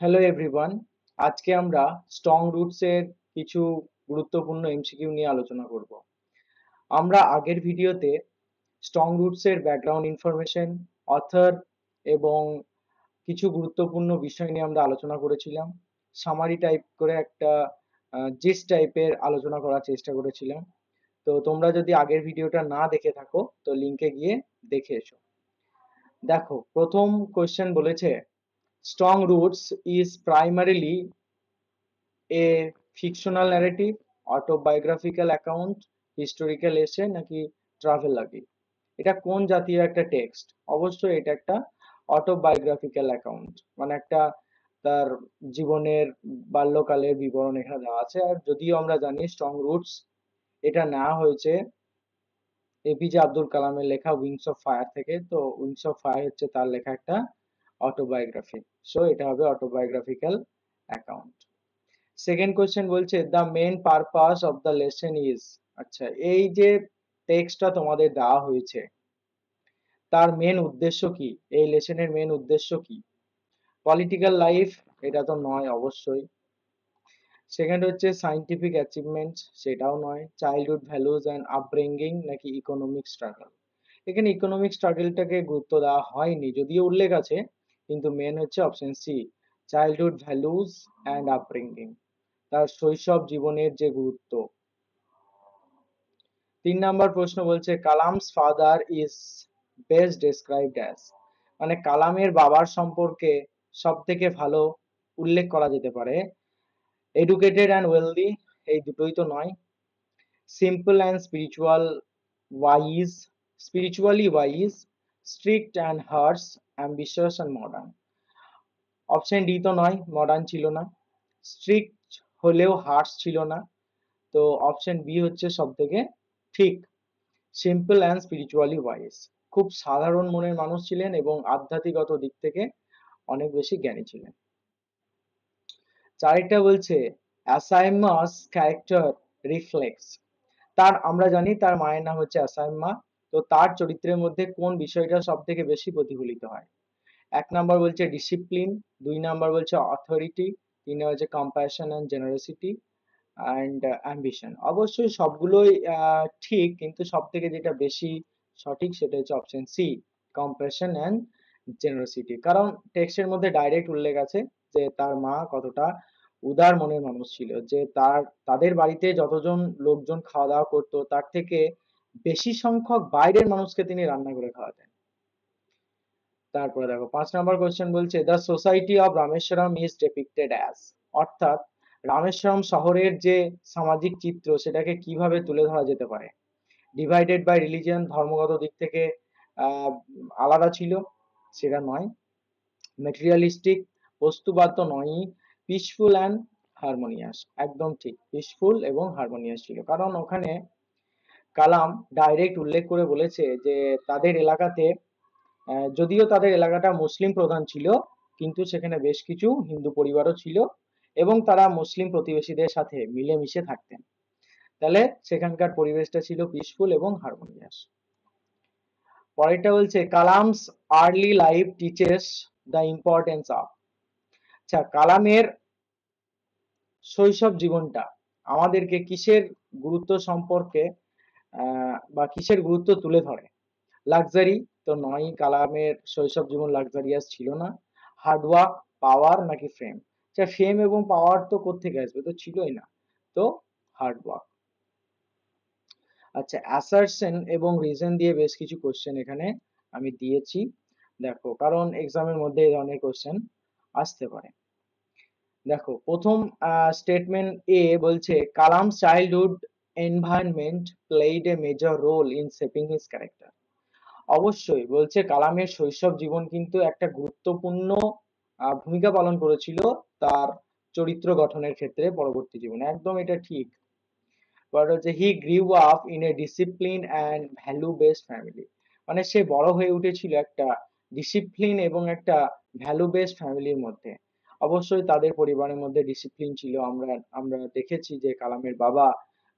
Hello everyone. আজকে আমরা strong roots এর কিছু গুরুত্বপূর্ণ এমসিকিউ নিয়ে আলোচনা করব। আমরা আগের ভিডিওতে স্ট্রং রুটস এর ব্যাকগ্রাউন্ড ইনফরমেশন, অথর এবং কিছু গুরুত্বপূর্ণ বিষয় নিয়ে আমরা আলোচনা করেছিলাম। সামারি টাইপ করে একটা জিস্ট টাইপের আলোচনা করার চেষ্টা করেছিলাম। তো তোমরা যদি আগের ভিডিওটা না দেখে থাকো তো লিংকে গিয়ে দেখে এসো। দেখো, প্রথম কোয়েশ্চেন বলেছে strong roots is primarily a fictional narrative, autobiographical account, historical এসে নাকি ট্রাভেলগি। এটা কোন জাতীয় একটা টেক্সট? অবশ্যই এটা একটা অটোবায়োগ্রাফিক্যাল অ্যাকাউন্ট, মানে একটা তার জীবনের বাল্যকালের বিবরণ এখানে দেওয়া আছে। আর যদিও আমরা জানি স্ট্রং রুটস এটা নেওয়া হয়েছে এপিজে আব্দুল কালামের লেখা উইংস অফ ফায়ার থেকে। তো উইংস অফ ফায়ার হচ্ছে তার লেখা একটা অটোবায়োগ্রাফি, সো এটা হবে অটোবায়োগ্রাফিক্যাল অ্যাকাউন্ট। সেকেন্ড কোয়েশ্চেন বলছে the main purpose of the lesson is. আচ্ছা, এই যে টেক্সটটা তোমাদের দেওয়া হয়েছে তার মেন উদ্দেশ্য কি? এই লেসনের মেন উদ্দেশ্য কি? Political life? এটা তো নয় অবশ্যই। সেকেন্ড হচ্ছে সায়েন্টিফিক অ্যাচিভমেন্ট, সেটাও নয়। চাইল্ডহুড ভ্যালুজ অ্যান্ড আপব্রিঙ্গিং নাকি ইকোনমিক স্ট্রাগল। এখানে ইকোনমিক স্ট্রাগলটাকে গুরুত্ব দেওয়া হয়নি, যদিও উল্লেখ আছে, কিন্তু মেন হচ্ছে option C, childhood values and upbringing, তার শৈশব জীবনের যে গুরুত্ব। 3 নম্বর প্রশ্ন বলছে Kalam's father is best described as, মানে কালামের বাবার সম্পর্কে সব থেকে ভালো উল্লেখ করা যেতে পারে এডুকেটেড অ্যান্ড ওয়েলদি, এই দুটোই তো নয়। Simple and spiritual wise, spiritually wise, strict and harsh, ambitious and modern. Option D তো নয়, মডার্ন ছিল না। স্ট্রিক্ট হলেও হার্শ ছিল না। তো অপশন বি হচ্ছে সব থেকে ঠিক, সিম্পল অ্যান্ড স্পিরিচুয়ালি ওয়াইজ। খুব সাধারণ মনের মানুষ ছিলেন এবং আধ্যাত্মিকগত দিক থেকে অনেক বেশি জ্ঞানী ছিলেন। চারটা বলছে অ্যাসাইমাস ক্যারেক্টার রিফ্লেক্স, তার আমরা জানি তার মায়ের নাম হচ্ছে অ্যাসাইমা। তো তার চরিত্রের মধ্যে কোন বিষয়টা সব থেকে বেশি প্রতিফলিত হয়? 1 নম্বর বলছে ডিসিপ্লিন, 2 নম্বর বলছে অথরিটি, 3 নম্বর হচ্ছে compassion and generosity and ambition. অবশ্যই সবগুলোই ঠিক, কিন্তু সব থেকে যেটা বেশি সঠিক সেটা হচ্ছে option C, compassion and generosity. কারণ টেক্সটের মধ্যে ডাইরেক্ট উল্লেখ আছে যে তার মা কতটা উদার মনের মানুষ ছিল, যে তাদের বাড়িতে যতজন লোকজন খাওয়া দাওয়া করতো তার থেকে বেশি সংখ্যক বাইরের মানুষকে তিনি রান্না করে খাওয়াতেন। তারপরে দেখো 5 নম্বর কোশ্চেন বলছে the society of Rameswaram is depicted as, অর্থাৎ রামেশ্বরম শহরের যে সামাজিক চিত্র সেটাকে কিভাবে তুলে ধরা যেতে পারে? ডিভাইডেড বাই রিলিজিয়ন, ধর্মগত দিক থেকে আহ আলাদা ছিল, সেটা নয়। মেটেরিয়ালিস্টিক, বস্তুবাদ তো নয়ই। পিসফুল অ্যান্ড হারমোনিয়াস, একদম ঠিক, পিসফুল এবং হারমোনিয়াস ছিল। কারণ ওখানে কালাম ডাইরেক্ট উল্লেখ করে বলেছে যে তাদের এলাকাতে যদিও তাদের এলাকাটা মুসলিম প্রধান ছিল, কিন্তু সেখানে বেশ কিছু হিন্দু পরিবারও ছিল এবং তারা মুসলিম প্রতিবেশীদের সাথে মিলেমিশে থাকতেন। তাহলে সেখানকার পরিবেশটা ছিল পিসফুল এবং হারমোনিয়াস। পরেরটা বলছে Kalam's early life teaches the importance of. আচ্ছা, কালামের শৈশব জীবনটা আমাদেরকে কিসের গুরুত্ব সম্পর্কে বা কিসের গুরুত্ব তুলে ধরে? লাক্সারি তো নয়, কালামের শৈশব জীবন লাক্সারিয়াস ছিল না। হার্ডওয়ার্ক, পাওয়ার নাকি ফেম? আচ্ছা, ফেম এবং পাওয়ার তো কোত্থেকে আসবে, তো ছিলই না। তো হার্ডওয়ার্ক। আচ্ছা, অ্যাসারশন এবং রিজন দিয়ে বেশ কিছু কোশ্চেন এখানে আমি দিয়েছি, দেখো, কারণ এক্সামের মধ্যে এই ধরনের কোশ্চেন আসতে পারে। দেখো, প্রথম স্টেটমেন্ট এ বলছে Kalam childhood environment played a major role in shaping his character. অবশ্যই বলছে কালামের শৈশব জীবন কিন্তু একটা গুরুত্বপূর্ণ ভূমিকা পালন করেছিল তার চরিত্র গঠনের ক্ষেত্রে পরবর্তী জীবনে, একদম এটা ঠিক। বাট হচ্ছে he grew up in a discipline and value based family, মানে সে বড় হয়ে উঠেছিল একটা ডিসিপ্লিন এবং একটা ভ্যালু বেসড ফ্যামিলির মধ্যে। অবশ্যই তাদের পরিবারের মধ্যে ডিসিপ্লিন ছিল, আমরা আমরা দেখেছি যে কালামের বাবা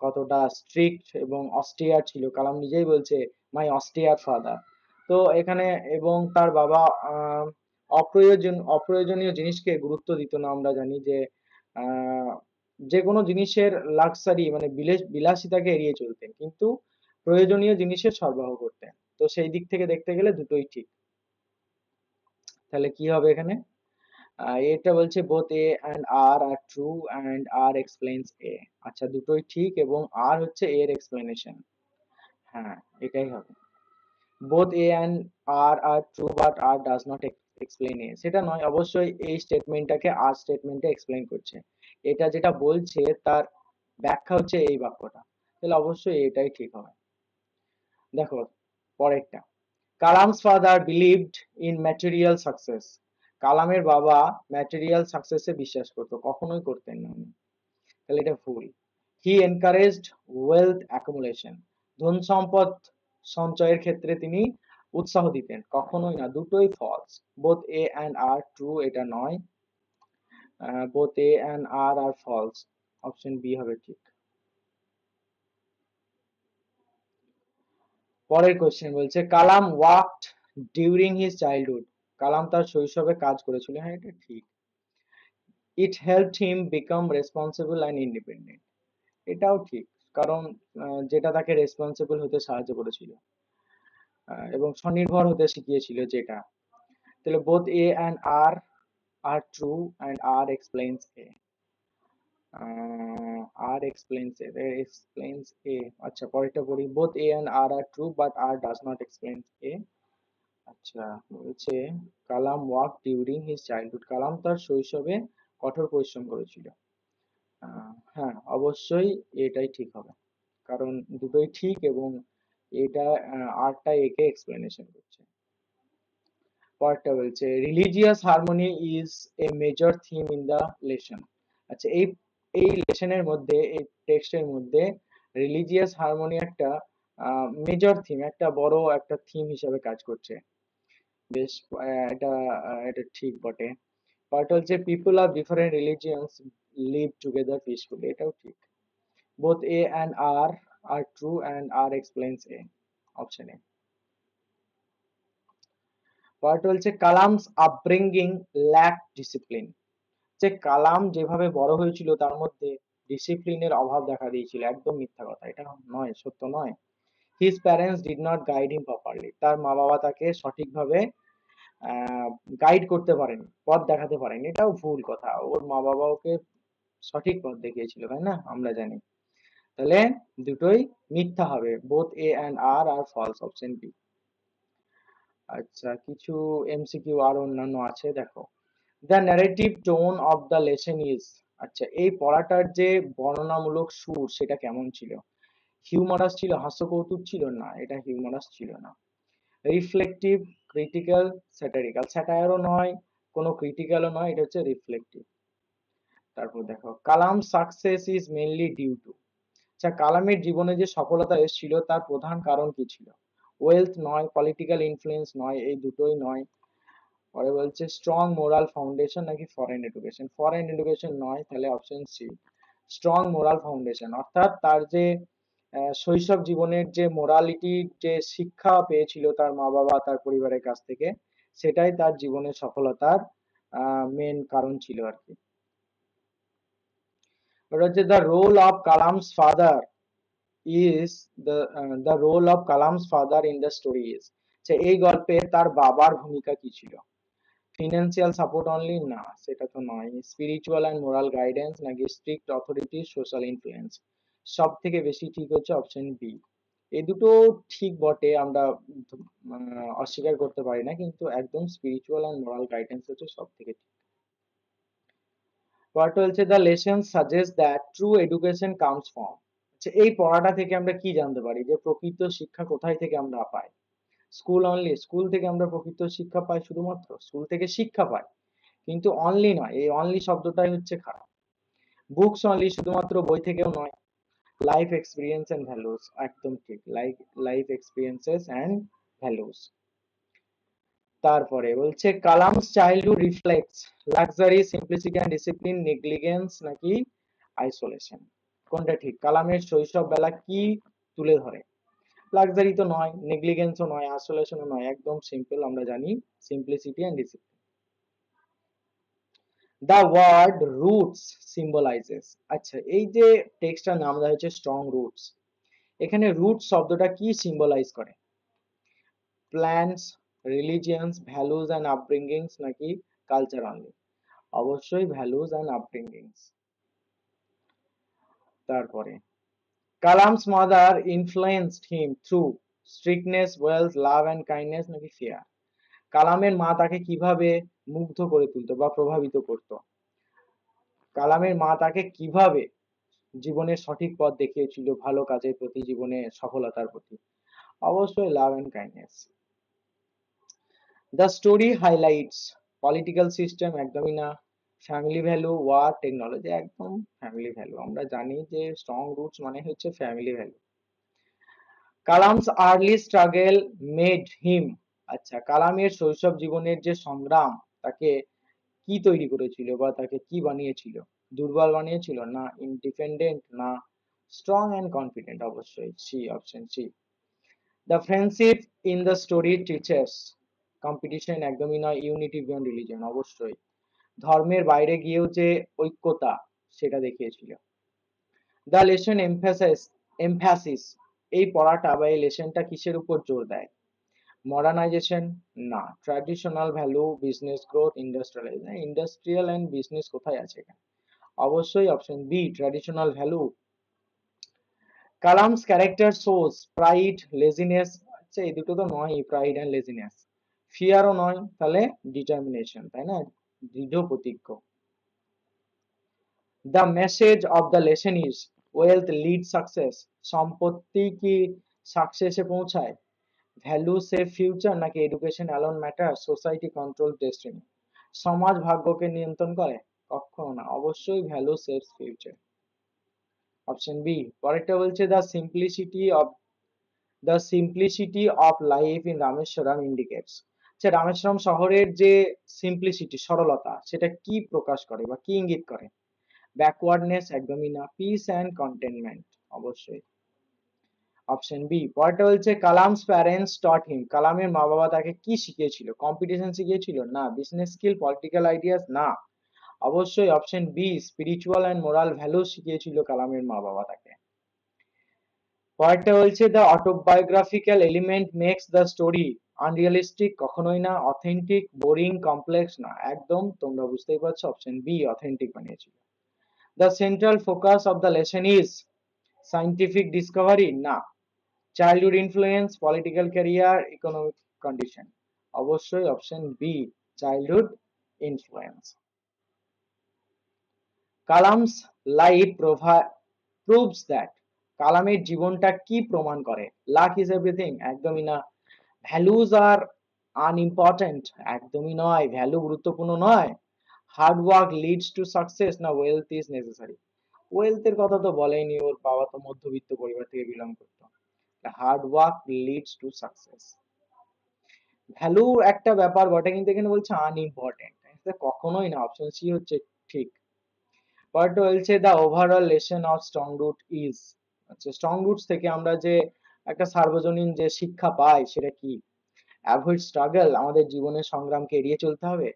কতটা স্ট্রিক্ট এবং অস্টিয়ার ছিল, কালাম নিজেই বলছে মাই অস্টিয়ার ফাদার। তো এখানে এবং তার বাবা অপ্রয়োজনীয় জিনিসকে গুরুত্ব দিত না। আমরা জানি যে আহ, যে কোনো জিনিসের লাক্সারি মানে বিলাসিতাকে এড়িয়ে চলতেন, কিন্তু প্রয়োজনীয় জিনিসের সরবরাহ করতেন। তো সেই দিক থেকে দেখতে গেলে দুটোই ঠিক। তাহলে কি হবে এখানে? এটা বলছে both A and R are true and R explains A. আচ্ছা, দুটোই ঠিক এবং আর হচ্ছে এ এর এক্সপ্লেনেশন। হ্যাঁ, এটাই হবে। Both A and R are true but R does not explain A, সেটা নয়, অবশ্যই এই স্টেটমেন্টটাকে আর স্টেটমেন্টে এক্সপ্লেইন করছে। এটা যেটা বলছে তার ব্যাখ্যা হচ্ছে এই বাক্যটা, তাহলে অবশ্যই এটাই ঠিক হবে। দেখো পরেরটা, Kalam's father believed in material success. কালামের বাবা ম্যাটেরিয়াল সাকসেসে বিশ্বাস করতো, কখনোই করতেন না উনি, তাহলে এটা ভুল। হি এনকারেজড ওয়েলথ অ্যাকুমুলেশন। ধন সম্পদ সঞ্চয়ের ক্ষেত্রে তিনি উৎসাহ দিতেন, কখনোই না, দুটোই false. Both A and R true, এটা নয়। Both A and R false, option B হবে ঠিক। পরের কোশ্চেন বলছে Kalam worked during his childhood. Kalam তার শৈশবে কাজ করেছিল, হ্যাঁ এটা ঠিক। It helped him become responsible and independent, এটাও ঠিক, কারণ যেটা তাকে রেসপন্সিবল হতে সাহায্য করেছিল এবং স্বনির্ভর হতে শিখিয়েছিল যেটা। তাহলে both A and R true and R explains A. R explains A. আচ্ছা, পরেরটা পড়ি, both A and R true but R does not explain A. আচ্ছা, বলছে Kalam work during his childhood, Kalam তার শৈশবে কঠোর পরিশ্রম করেছিল। হ্যাঁ, অবশ্যই এটাই ঠিক হবে, কারণ দুটোই ঠিক এবং এটা আরটা একে এক্সপ্লেনেশন করছে। পরেরটা বলছে religious harmony is a major theme in the lesson. আচ্ছা, এই এই লেসনের মধ্যে, এই টেক্সটের মধ্যে রিলিজিয়াস হারমোনি একটা মেজর থিম, একটা বড় একটা থিম হিসেবে কাজ করছে। বেশ, এটা এটা ঠিক বটে। পার্ট হচ্ছে people of different religions live together peacefully, এটাও ঠিক। Both A and R true and R explains A, option A. Part হচ্ছে কালামস আপব্রিঙ্গিং ল্যাক ডিসিপ্লিন। যে কালাম যেভাবে বড় হয়েছিল তার মধ্যে ডিসিপ্লিনের অভাব দেখা দিয়েছিল, একদম মিথ্যা কথা, এটা নয়, সত্য নয়। His parents did not guide him properly, তার মা বাবা তাকে সঠিকভাবে গাইড করতে পারেনি, পথ দেখাতে পারেনি, এটাও ভুল কথা। ওর মা বাবা ওকে সঠিক পথ দেখিয়েছিল, তাই না, আমরা জানি। তাহলে দুটোই মিথ্যা হবে, both A and R false, option B. আচ্ছা, কিছু এমসিকিউ আর অন্যান্য আছে, দেখো। The narrative tone of the lesson is. আচ্ছা, এই পড়াটার যে বর্ণনামূলক সুর সেটা কেমন ছিল? হিউমারাস ছিল, হাস্যকৌতুক ছিল? না, এটা হিউমারাস ছিল না। রিফ্লেকটিভ, ক্রিটিক্যাল, স্যাটারিক্যাল, স্যাটায়ারও নয়, কোনো ক্রিটিক্যালও নয়, এটা হচ্ছে রিফ্লেকটিভ। তারপর দেখো, Kalam success is mainly due to. আচ্ছা, কালামের জীবনে যে সফলতা এসেছিল তার প্রধান কারণ কি ছিল? ওয়েলথ নয়, পলিটিক্যাল ইনফ্লুয়েন্স নয়, এই দুটোই নয়। পরে বলছে স্ট্রং মোরাল ফাউন্ডেশন নাকি ফরেন এডুকেশন। ফরেন এডুকেশন নয়, তাহলে option C, strong moral foundation. অর্থাৎ তার যে শৈশব জীবনের যে মোরালিটি, যে শিক্ষা পেয়েছিল তার মা বাবা তার পরিবারের কাছ থেকে, সেটাই তার জীবনের সফলতার মেন কারণ ছিল আর কি। ওটা হচ্ছে the role of Kalam's father is, the role of Kalam's father in the story is. এই গল্পে তার বাবার ভূমিকা কি ছিল? Financial support only? না, সেটা তো নয়। স্পিরিচুয়াল অ্যান্ড মোরাল গাইডেন্স নাকি স্ট্রিক্ট অথরিটি, সোশ্যাল ইনফ্লুয়েন্স? সব থেকে বেশি ঠিক হচ্ছে অপশন বি। এই দুটো ঠিক বটে, আমরা অস্বীকার করতে পারি না, কিন্তু একদম স্পিরিচুয়াল অ্যান্ড মোরাল গাইডেন্স হচ্ছে সব থেকে ঠিক। পড়াটা হচ্ছে the lesson suggest that true education comes from. আচ্ছা, এই পড়াটা থেকে আমরা কি জানতে পারি যে প্রকৃত শিক্ষা কোথায় থেকে আমরা পাই? School only? স্কুল থেকে আমরা প্রকৃত শিক্ষা পাই, শুধুমাত্র স্কুল থেকে শিক্ষা পাই, কিন্তু অনলি নয়, এই অনলি শব্দটাই হচ্ছে খারাপ। বুকস অনলি, শুধুমাত্র বই থেকেও নয়। লাইফ এক্সপিরিয়েন্স এন্ড ভ্যালুস, একদম ঠিক, লাইফ এক্সপিরিয়েন্সেস এন্ড ভ্যালুস। তারপরে বলছে Kalam's childhood reflects luxury, simplicity and discipline, negligence নাকি আইসোলেশন? কোনটা ঠিক? কালামের শৈশব বেলা কি তুলে ধরে? লাক্সারি তো নয়, নেগলিগেন্সও নয়, আইসোলেশনও নয়, একদম সিম্পল, আমরা জানি simplicity and discipline. The word roots symbolises, আচ্ছা এই যে টেক্সটটার নাম দেওয়া হয়েছে স্ট্রং রুটস, এখানে রুট শব্দটা কি সিম্বলাইজ করে? প্ল্যান্টস, রিলিজিয়ন্স, ভ্যালুজ অ্যান্ড আপব্রিঙ্গিংস নাকি কালচার অনলি? অবশ্যই ভ্যালুজ অ্যান্ড আপব্রিঙ্গিংস। তারপরে Kalam's mother influenced him through strictness, wealth, love and kindness নাকি ফিয়ার? কালামের মা তাকে কিভাবে মুগ্ধ করে তুলতো বা প্রভাবিত করতো? কালামের মা তাকে কিভাবে জীবনের সঠিক পথ দেখিয়েছিল ভালো কাজের প্রতি, জীবনে সফলতার প্রতি? অবশ্যই love and kindness. The story highlights political system, একদমই না। ফ্যামিলি ভ্যালু, ওয়ার, টেকনোলজি, একদম ফ্যামিলি ভ্যালু। আমরা জানি যে স্ট্রং রুটস মানে হচ্ছে family value. Kalam's early struggle made him, আচ্ছা কালামের শৈশব জীবনের যে সংগ্রাম তাকে কি তৈরি করেছিল বা তাকে কি বানিয়েছিল? দুর্বল বানিয়েছিল না ইন্ডিপেন্ডেন্ট না স্ট্রং অ্যান্ড কনফিডেন্ট? অবশ্যই C, option C. The friendship in the story teachers competition, একদমই নয়। ইউনিটি বিয়ন্ড রিলিজন, অবশ্যই ধর্মের বাইরে গিয়েও যে ঐক্যতা সেটা দেখিয়েছিল। দ্য লেসন এমফ্যাসিস, এই পড়াটা বা এই লেসনটা কিসের উপর জোর দেয়? মডার্নাইজেশন না traditional value, business growth, industrialisation? Industrial and business কোথায় আছে এখানে? অবশ্যই option B traditional value. Kalam's character shows pride, laziness, আচ্ছা এই দুটো তো নয়, প্রাইড এন্ড লেজিনেস। ফিয়ারও নয়, তাহলে ডিটারমিনেশন, তাই না? দৃঢ় প্রতিজ্ঞ। The message of the lesson is wealth lead success, সম্পত্তি কি সাকসেসে পৌঁছায়? ভ্যালু সেভ ফিউচার নাকি education alone matter, society control destiny? সমাজ ভাগ্যকে নিয়ন্ত্রণ করে? কখনো না, অবশ্যই value saves future. Option B. পরেরটা বলছে the simplicity of life in Rameswaram indicates, আচ্ছা রামেশ্বরম শহরের যে সিম্পলিসিটি সরলতা সেটা কি প্রকাশ করে বা কি ইঙ্গিত করে? ব্যাকওয়ার্ডনেস, একদমই না। পিস অ্যান্ড কন্টেনমেন্ট, অবশ্যই অপশন বি। পরেরটা বলছে কালামস প্যারেন্টস টট হিম, কালামের মা বাবা তাকে কি শিখিয়েছিল? কম্পিটিশন শিখিয়েছিল না বিজনেস স্কিল, পলিটিক্যাল আইডিয়াস না? অবশ্যই option B spiritual and moral value শিখিয়েছিল কালামের মা বাবা তাকে। পরেরটা বলছে the autobiographical element makes the story unrealistic, কখনোই না। অথেন্টিক, বোরিং, কমপ্লেক্স না, একদম তোমরা বুঝতেই পারছো অপশন বি অথেন্টিক বানিয়েছিল। The central focus of the lesson is scientific discovery না childhood influence, political career, economic condition? অবশ্যই option B childhood influence. Kalam's life proves that, কালামের জীবনটা কি প্রমাণ করে? লাক ইজ এভরিথিং, একদমই না। ভ্যালুজ আর আনইম্পর্টেন্ট, একদমই নয়, ভ্যালু গুরুত্বপূর্ণ নয়। Hard work leads to success না ওয়েলথ ইজ নেসেসারি? ওয়েলথের কথা তো বলেনি, ওর বাবা তো মধ্যবিত্ত পরিবার থেকে বিলং করতো। Hard work leads to success. Value একটা ব্যাপার বটে, কিন্তু এখানে বলছে আনইম্পর্টেন্ট, কখনোই না, অপশন সি হচ্ছে ঠিক। পরেরটা বলছে the overall lesson of strong root is, আচ্ছা স্ট্রং রুটস থেকে আমরা যে একটা সার্বজনীন যে শিক্ষা পাই সেটা কি? অ্যাভয়েড স্ট্রাগল, আমাদের জীবনের সংগ্রামকে এড়িয়ে চলতে হবে।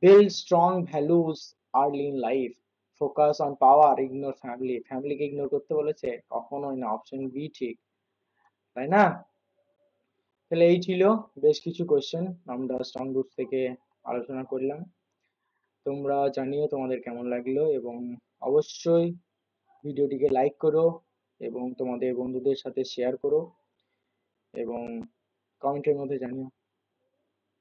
Build strong values early in life, focus on power, ignore family, ফ্যামিলিকে ইগনোর করতে বলেছে? কখনোই না, অপশন বি ঠিক, তাই না? তাহলে এই ছিল বেশ কিছু কোশ্চেন আমরা স্ট্রং রুটস থেকে আলোচনা করলাম। তোমরা জানিও তোমাদের কেমন লাগলো এবং অবশ্যই ভিডিওটিকে লাইক করো এবং তোমাদের বন্ধুদের সাথে শেয়ার করো এবং কমেন্টের মধ্যে জানিও।